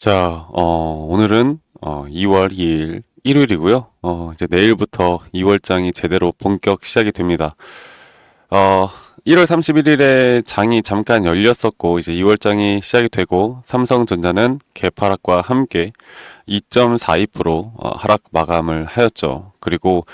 자, 오늘은 2월 2일 일요일이고요. 이제 내일부터 2월장이 제대로 본격 시작이 됩니다. 1월 31일에 장이 잠깐 열렸었고, 이제 2월장이 시작이 되고, 삼성전자는 개파락과 함께 2.42% 하락 마감을 하였죠. 그리고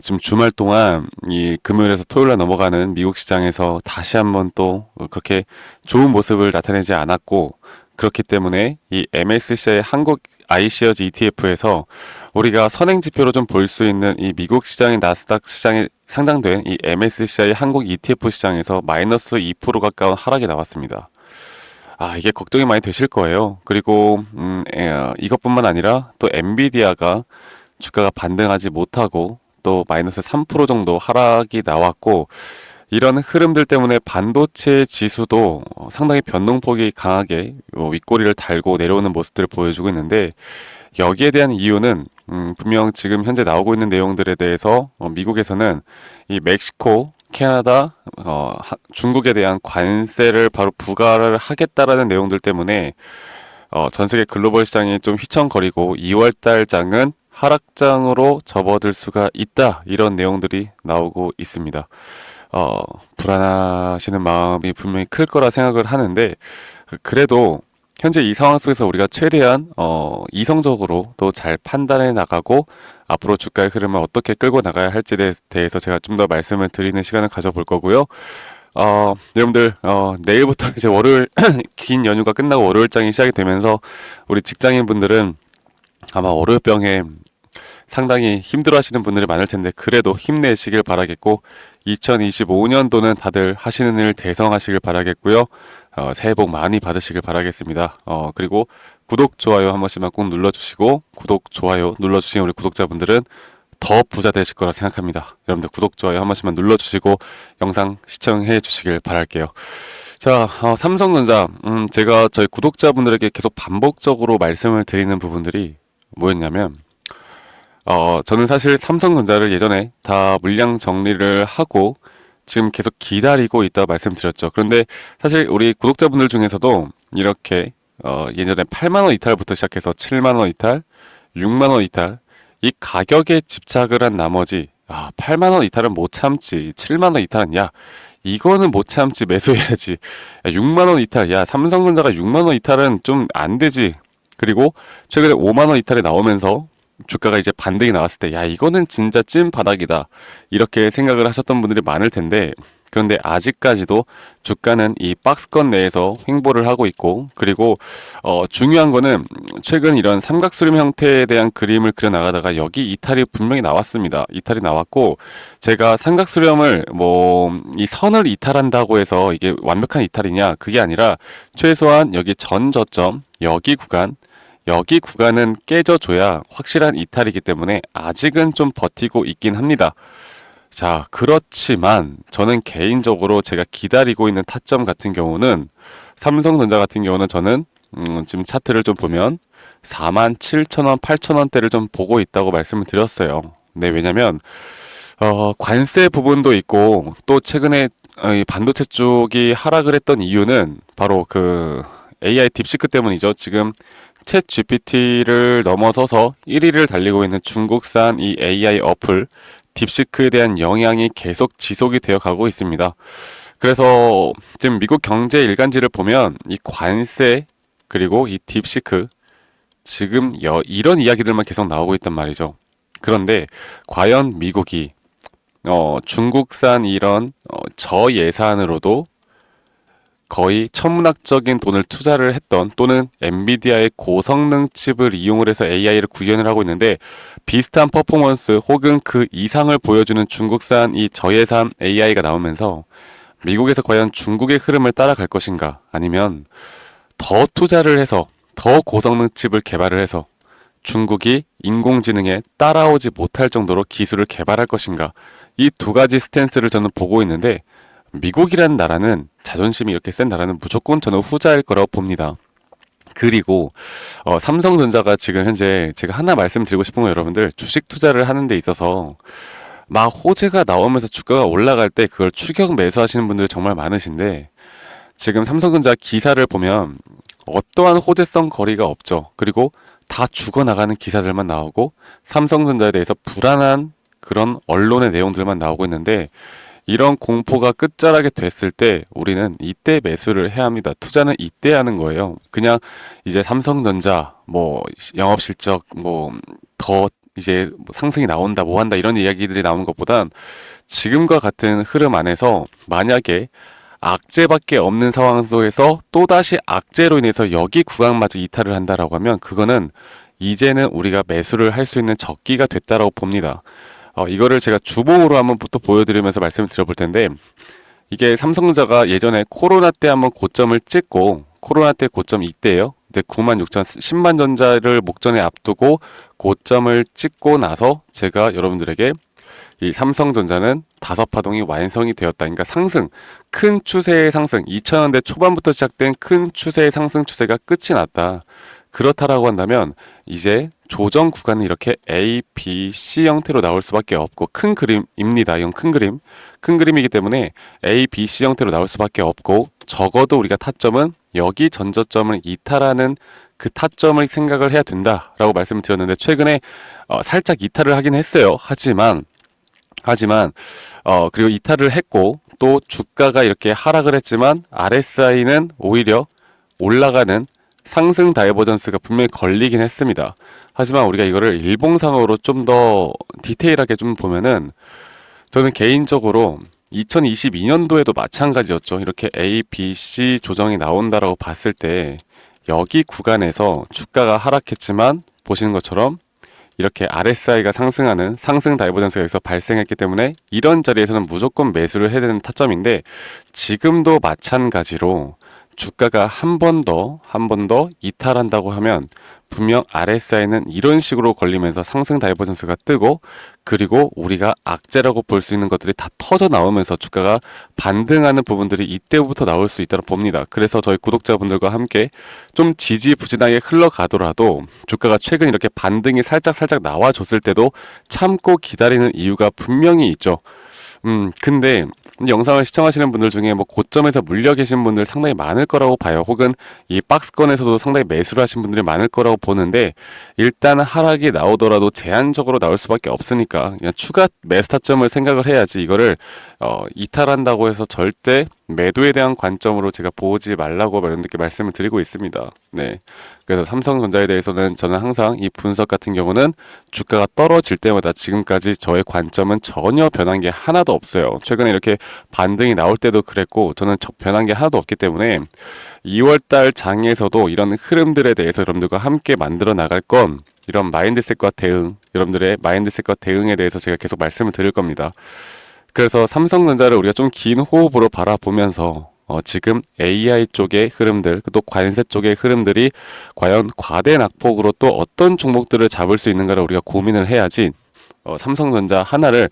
지금 주말 동안 이 금요일에서 토요일에 넘어가는 미국 시장에서 다시 한번 또 그렇게 좋은 모습을 나타내지 않았고, 그렇기 때문에 이 MSCI 한국 iShares ETF에서 우리가 선행 지표로 좀 볼 수 있는 이 미국 시장의 나스닥 시장에 상장된 이 MSCI 한국 ETF 시장에서 마이너스 2% 가까운 하락이 나왔습니다. 이게 걱정이 많이 되실 거예요. 그리고 이것뿐만 아니라 또 엔비디아가 주가가 반등하지 못하고 또 마이너스 3% 정도 하락이 나왔고, 이런 흐름들 때문에 반도체 지수도 상당히 변동폭이 강하게 윗꼬리를 달고 내려오는 모습들을 보여주고 있는데, 여기에 대한 이유는 분명 지금 현재 나오고 있는 내용들에 대해서 미국에서는 이 멕시코, 캐나다, 중국에 대한 관세를 바로 부과를 하겠다라는 내용들 때문에 전 세계 글로벌 시장이 좀 휘청거리고 2월달 장은 하락장으로 접어들 수가 있다, 이런 내용들이 나오고 있습니다. 불안하시는 마음이 분명히 클 거라 생각을 하는데, 그래도 현재 이 상황 속에서 우리가 최대한 이성적으로 또 잘 판단해 나가고 앞으로 주가의 흐름을 어떻게 끌고 나가야 할지에 대해서 제가 좀 더 말씀을 드리는 시간을 가져볼 거고요. 여러분들 내일부터 이제 월요일 긴 연휴가 끝나고 월요일장이 시작이 되면서 우리 직장인 분들은 아마 월요병에 상당히 힘들어 하시는 분들이 많을 텐데, 그래도 힘내시길 바라겠고, 2025년도는 다들 하시는 일 대성하시길 바라겠고요. 새해 복 많이 받으시길 바라겠습니다. 그리고 구독, 좋아요 한 번씩만 꼭 눌러주시고, 구독, 좋아요 눌러주신 우리 구독자분들은 더 부자 되실 거라 생각합니다. 여러분들 구독, 좋아요 한 번씩만 눌러주시고 영상 시청해 주시길 바랄게요. 자, 삼성전자, 제가 저희 구독자분들에게 계속 반복적으로 말씀을 드리는 부분들이 뭐였냐면, 저는 사실 삼성전자를 예전에 다 물량 정리를 하고 지금 계속 기다리고 있다 말씀드렸죠. 그런데 사실 우리 구독자분들 중에서도 이렇게 예전에 8만원 이탈부터 시작해서 7만원 이탈, 6만원 이탈, 이 가격에 집착을 한 나머지 8만원 이탈은 못 참지, 7만원 이탈은 이거는 못 참지, 매수해야지, 6만원 이탈, 삼성전자가 6만원 이탈은 좀 안 되지. 그리고 최근에 5만원 이탈이 나오면서 주가가 이제 반등이 나왔을 때 이거는 진짜 찐 바닥이다, 이렇게 생각을 하셨던 분들이 많을 텐데, 그런데 아직까지도 주가는 이 박스권 내에서 횡보를 하고 있고, 그리고 중요한 거는 최근 이런 삼각수렴 형태에 대한 그림을 그려나가다가 여기 이탈이 분명히 나왔습니다. 이탈이 나왔고, 제가 삼각수렴을 이 선을 이탈한다고 해서 이게 완벽한 이탈이냐, 그게 아니라 최소한 여기 전 저점, 여기 구간은 깨져줘야 확실한 이탈이기 때문에 아직은 좀 버티고 있긴 합니다. 자, 그렇지만 저는 개인적으로 제가 기다리고 있는 타점 같은 경우는, 삼성전자 같은 경우는 저는 지금 차트를 좀 보면 47,000원, 8,000원대를 좀 보고 있다고 말씀을 드렸어요. 네, 왜냐면 관세 부분도 있고, 또 최근에 이 반도체 쪽이 하락을 했던 이유는 바로 그 AI 딥시크 때문이죠. 지금 챗 GPT를 넘어서서 1위를 달리고 있는 중국산 이 AI 어플 딥시크에 대한 영향이 계속 지속이 되어 가고 있습니다. 그래서 지금 미국 경제 일간지를 보면 이 관세 그리고 이 딥시크, 지금 이런 이야기들만 계속 나오고 있단 말이죠. 그런데 과연 미국이 중국산 이런 저예산으로도 거의 천문학적인 돈을 투자를 했던, 또는 엔비디아의 고성능 칩을 이용을 해서 AI를 구현을 하고 있는데 비슷한 퍼포먼스 혹은 그 이상을 보여주는 중국산 이 저예산 AI가 나오면서 미국에서 과연 중국의 흐름을 따라갈 것인가, 아니면 더 투자를 해서 더 고성능 칩을 개발을 해서 중국이 인공지능에 따라오지 못할 정도로 기술을 개발할 것인가, 이 두 가지 스탠스를 저는 보고 있는데, 미국이라는 나라는, 자존심이 이렇게 센 나라는 무조건 저는 후자일 거라고 봅니다. 그리고 삼성전자가 지금 현재 제가 하나 말씀드리고 싶은 건, 여러분들 주식 투자를 하는 데 있어서 막 호재가 나오면서 주가가 올라갈 때 그걸 추격 매수하시는 분들이 정말 많으신데, 지금 삼성전자 기사를 보면 어떠한 호재성 거리가 없죠. 그리고 다 죽어나가는 기사들만 나오고 삼성전자에 대해서 불안한 그런 언론의 내용들만 나오고 있는데 이런 공포가 끝자락에 됐을 때 우리는 이때 매수를 해야 합니다. 투자는 이때 하는 거예요. 그냥 이제 삼성전자 뭐 영업 실적 뭐 더 이제 뭐 상승이 나온다 뭐 한다 이런 이야기들이 나오는 것보단 지금과 같은 흐름 안에서 만약에 악재밖에 없는 상황 속에서 또다시 악재로 인해서 여기 구간마저 이탈을 한다라고 하면 그거는 이제는 우리가 매수를 할 수 있는 적기가 됐다라고 봅니다. 이거를 제가 주봉으로 한번 또 보여드리면서 말씀을 드려볼 텐데 이게 삼성전자가 예전에 코로나 때 한번 고점을 찍고 코로나 때 고점 이때예요. 근데 9만 6천 10만 전자를 목전에 앞두고 고점을 찍고 나서 제가 여러분들에게 이 삼성전자는 다섯 파동이 완성이 되었다. 그러니까 상승, 큰 추세의 상승, 2000년대 초반부터 시작된 큰 추세의 상승 추세가 끝이 났다. 그렇다라고 한다면 이제 조정 구간은 이렇게 A, B, C 형태로 나올 수밖에 없고 큰 그림입니다. 이건 큰 그림. 큰 그림이기 때문에 A, B, C 형태로 나올 수밖에 없고 적어도 우리가 타점은 여기 전저점을 이탈하는 그 타점을 생각을 해야 된다라고 말씀을 드렸는데 최근에 살짝 이탈을 하긴 했어요. 하지만 그리고 이탈을 했고 또 주가가 이렇게 하락을 했지만 RSI는 오히려 올라가는 상승 다이버전스가 분명히 걸리긴 했습니다. 하지만 우리가 이거를 일봉상으로 좀 더 디테일하게 좀 보면은 저는 개인적으로 2022년도에도 마찬가지였죠. 이렇게 A, B, C 조정이 나온다라고 봤을 때 여기 구간에서 주가가 하락했지만 보시는 것처럼 이렇게 RSI가 상승하는 상승 다이버전스가 여기서 발생했기 때문에 이런 자리에서는 무조건 매수를 해야 되는 타점인데 지금도 마찬가지로 주가가 한 번 더 이탈한다고 하면 분명 RSI는 이런 식으로 걸리면서 상승 다이버전스가 뜨고 그리고 우리가 악재라고 볼 수 있는 것들이 다 터져 나오면서 주가가 반등하는 부분들이 이때부터 나올 수 있다고 봅니다. 그래서 저희 구독자분들과 함께 좀 지지부진하게 흘러가더라도 주가가 최근 이렇게 반등이 살짝 나와줬을 때도 참고 기다리는 이유가 분명히 있죠. 근데 영상을 시청하시는 분들 중에 뭐 고점에서 물려 계신 분들 상당히 많을 거라고 봐요. 혹은 이 박스권에서도 상당히 매수를 하신 분들이 많을 거라고 보는데 일단 하락이 나오더라도 제한적으로 나올 수밖에 없으니까 그냥 추가 매수 타점을 생각을 해야지 이거를 이탈한다고 해서 절대 매도에 대한 관점으로 제가 보지 말라고 이렇게 말씀을 드리고 있습니다. 네. 그래서 삼성전자에 대해서는 저는 항상 이 분석 같은 경우는 주가가 떨어질 때마다 지금까지 저의 관점은 전혀 변한 게 하나도 없어요. 최근에 이렇게 반등이 나올 때도 그랬고 저는 변한 게 하나도 없기 때문에 2월달 장에서도 이런 흐름들에 대해서 여러분들과 함께 만들어 나갈 건 이런 마인드셋과 대응, 여러분들의 마인드셋과 대응에 대해서 제가 계속 말씀을 드릴 겁니다. 그래서 삼성전자를 우리가 좀 긴 호흡으로 바라보면서 지금 AI 쪽의 흐름들, 또 관세 쪽의 흐름들이 과연 과대 낙폭으로 또 어떤 종목들을 잡을 수 있는가를 우리가 고민을 해야지 삼성전자 하나를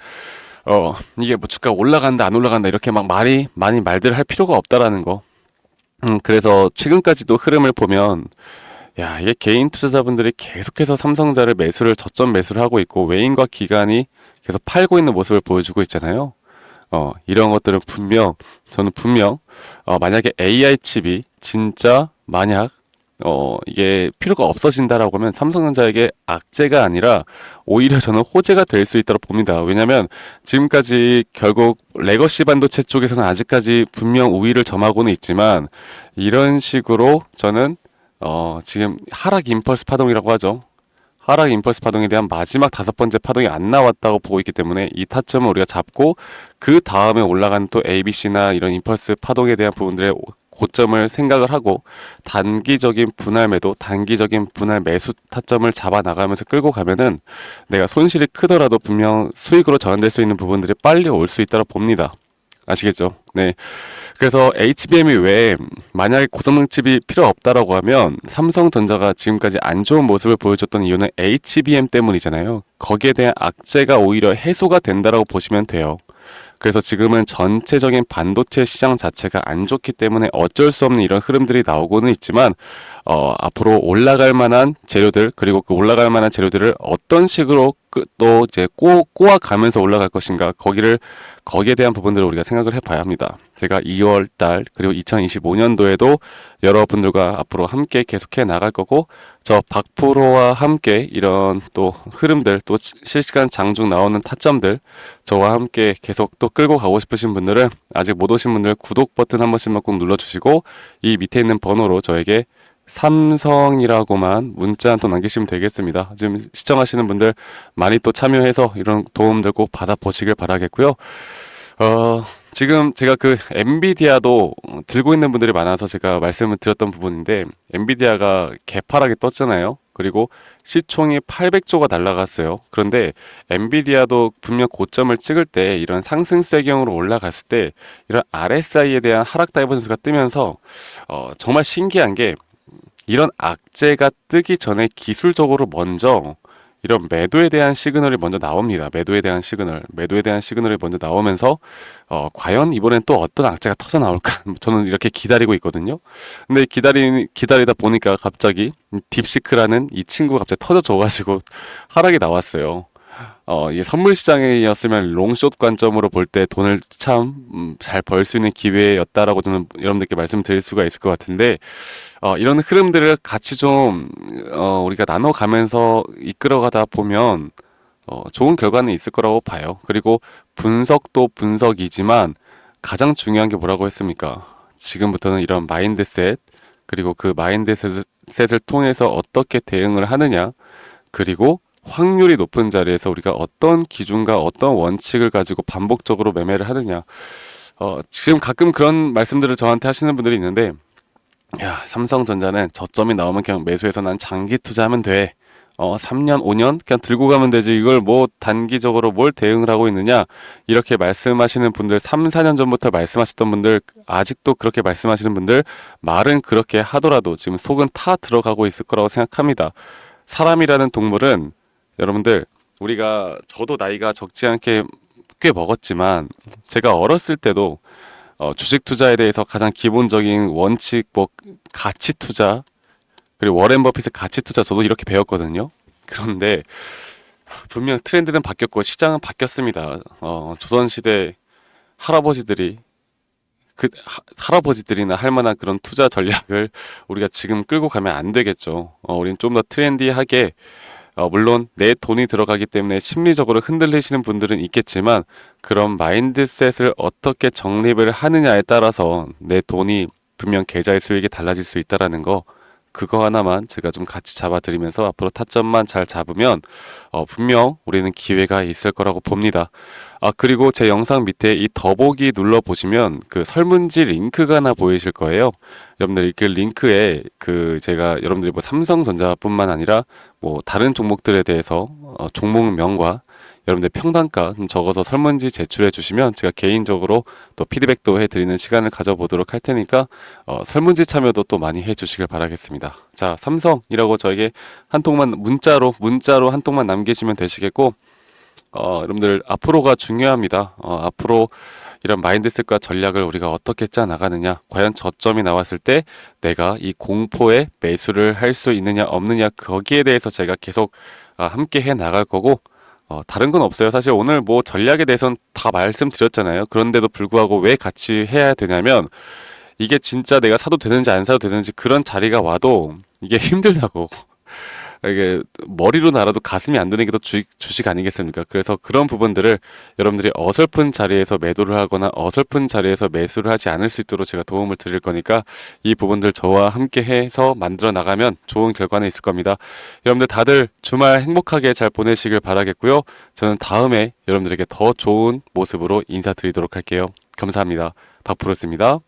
이게 뭐 주가 올라간다 안 올라간다 이렇게 막 많이 말들을 할 필요가 없다라는 거. 그래서 최근까지도 흐름을 보면 야 이게 개인 투자자분들이 계속해서 삼성전자를 저점 매수를 하고 있고 외인과 기관이 계속 팔고 있는 모습을 보여주고 있잖아요. 이런 것들은 저는 분명, 만약에 AI 칩이 진짜 만약, 이게 필요가 없어진다라고 하면 삼성전자에게 악재가 아니라 오히려 저는 호재가 될 수 있다고 봅니다. 왜냐면 지금까지 결국 레거시 반도체 쪽에서는 아직까지 분명 우위를 점하고는 있지만 이런 식으로 저는, 지금 하락 임펄스 파동이라고 하죠. 하락 임펄스 파동에 대한 마지막 다섯 번째 파동이 안 나왔다고 보고 있기 때문에 이 타점을 우리가 잡고 그 다음에 올라가는 또 ABC나 이런 임펄스 파동에 대한 부분들의 고점을 생각을 하고 단기적인 분할 매도, 단기적인 분할 매수 타점을 잡아 나가면서 끌고 가면은 내가 손실이 크더라도 분명 수익으로 전환될 수 있는 부분들이 빨리 올 수 있다고 봅니다. 아시겠죠? 네. 그래서 HBM이 왜 만약에 고성능 칩이 필요 없다라고 하면 삼성전자가 지금까지 안 좋은 모습을 보여줬던 이유는 HBM 때문이잖아요. 거기에 대한 악재가 오히려 해소가 된다라고 보시면 돼요. 그래서 지금은 전체적인 반도체 시장 자체가 안 좋기 때문에 어쩔 수 없는 이런 흐름들이 나오고는 있지만 앞으로 올라갈 만한 재료들 그리고 그 올라갈 만한 재료들을 어떤 식으로 또 이제 꼬아가면서 올라갈 것인가, 거기에 대한 부분들을 우리가 생각을 해봐야 합니다. 제가 2월 달 그리고 2025년도에도 여러분들과 앞으로 함께 계속해 나갈 거고, 저 박프로와 함께 이런 또 흐름들, 또 실시간 장중 나오는 타점들 저와 함께 계속 또 끌고 가고 싶으신 분들은, 아직 못 오신 분들 구독 버튼 한 번씩만 꼭 눌러주시고, 이 밑에 있는 번호로 저에게 삼성이라고만 문자 한 통 남기시면 되겠습니다. 지금 시청하시는 분들 많이 또 참여해서 이런 도움들 꼭 받아보시길 바라겠고요. 지금 제가 그 엔비디아도 들고 있는 분들이 많아서 제가 말씀을 드렸던 부분인데, 엔비디아가 개파랗게 떴잖아요. 그리고 시총이 800조가 날라갔어요. 그런데 엔비디아도 분명 고점을 찍을 때, 이런 상승세경으로 올라갔을 때 이런 RSI에 대한 하락 다이버전스가 뜨면서 정말 신기한 게, 이런 악재가 뜨기 전에 기술적으로 먼저 이런 매도에 대한 시그널이 먼저 나옵니다. 매도에 대한 시그널이 먼저 나오면서 과연 이번엔 또 어떤 악재가 터져 나올까? 저는 이렇게 기다리고 있거든요. 근데 기다리다 보니까 갑자기 딥시크라는 이 친구가 갑자기 터져줘가지고 하락이 나왔어요. 이게 선물 시장이었으면 롱숏 관점으로 볼 때 돈을 참 잘 벌 수 있는 기회였다라고 저는 여러분들께 말씀드릴 수가 있을 것 같은데, 이런 흐름들을 같이 좀 우리가 나눠가면서 이끌어가다 보면 좋은 결과는 있을 거라고 봐요. 그리고 분석도 분석이지만 가장 중요한 게 뭐라고 했습니까? 지금부터는 이런 마인드셋, 그리고 그 마인드셋을 통해서 어떻게 대응을 하느냐, 그리고 확률이 높은 자리에서 우리가 어떤 기준과 어떤 원칙을 가지고 반복적으로 매매를 하느냐. 지금 가끔 그런 말씀들을 저한테 하시는 분들이 있는데, 야, 삼성전자는 저점이 나오면 그냥 매수해서 난 장기 투자하면 돼. 3년, 5년 그냥 들고 가면 되지. 이걸 뭐 단기적으로 뭘 대응을 하고 있느냐. 이렇게 말씀하시는 분들, 3, 4년 전부터 말씀하셨던 분들, 아직도 그렇게 말씀하시는 분들, 말은 그렇게 하더라도 지금 속은 타 들어가고 있을 거라고 생각합니다. 사람이라는 동물은, 여러분들, 저도 나이가 적지 않게 꽤 먹었지만, 제가 어렸을 때도 주식 투자에 대해서 가장 기본적인 원칙, 뭐 가치 투자, 그리고 워렌 버핏의 가치 투자, 저도 이렇게 배웠거든요. 그런데 분명 트렌드는 바뀌었고 시장은 바뀌었습니다. 조선시대 할아버지들이, 할아버지들이나 할 만한 그런 투자 전략을 우리가 지금 끌고 가면 안 되겠죠. 우린 좀 더 트렌디하게, 물론 내 돈이 들어가기 때문에 심리적으로 흔들리시는 분들은 있겠지만, 그런 마인드셋을 어떻게 정립을 하느냐에 따라서 내 돈이 분명 계좌의 수익이 달라질 수 있다라는 거, 그거 하나만 제가 좀 같이 잡아드리면서 앞으로 타점만 잘 잡으면 분명 우리는 기회가 있을 거라고 봅니다. 그리고 제 영상 밑에 이 더보기 눌러보시면 그 설문지 링크가 하나 보이실 거예요. 여러분들 그 링크에 제가 여러분들이 뭐 삼성전자뿐만 아니라 뭐 다른 종목들에 대해서 종목명과 여러분들 평단가 좀 적어서 설문지 제출해 주시면 제가 개인적으로 또 피드백도 해드리는 시간을 가져보도록 할 테니까 설문지 참여도 또 많이 해주시길 바라겠습니다. 자, 삼성이라고 저에게 한 통만 문자로 한 통만 남기시면 되시겠고, 여러분들 앞으로가 중요합니다. 앞으로 이런 마인드셋과 전략을 우리가 어떻게 짜 나가느냐, 과연 저점이 나왔을 때 내가 이 공포에 매수를 할 수 있느냐 없느냐, 거기에 대해서 제가 계속 함께 해 나갈 거고, 다른 건 없어요. 사실 오늘 뭐 전략에 대해서는 다 말씀드렸잖아요. 그런데도 불구하고 왜 같이 해야 되냐면, 이게 진짜 내가 사도 되는지 안 사도 되는지 그런 자리가 와도 이게 힘들다고. 이게 머리로 날아도 가슴이 안 드는 게 또 주식 아니겠습니까? 그래서 그런 부분들을 여러분들이 어설픈 자리에서 매도를 하거나 어설픈 자리에서 매수를 하지 않을 수 있도록 제가 도움을 드릴 거니까, 이 부분들 저와 함께 해서 만들어 나가면 좋은 결과는 있을 겁니다. 여러분들 다들 주말 행복하게 잘 보내시길 바라겠고요. 저는 다음에 여러분들에게 더 좋은 모습으로 인사드리도록 할게요. 감사합니다. 박프로스입니다.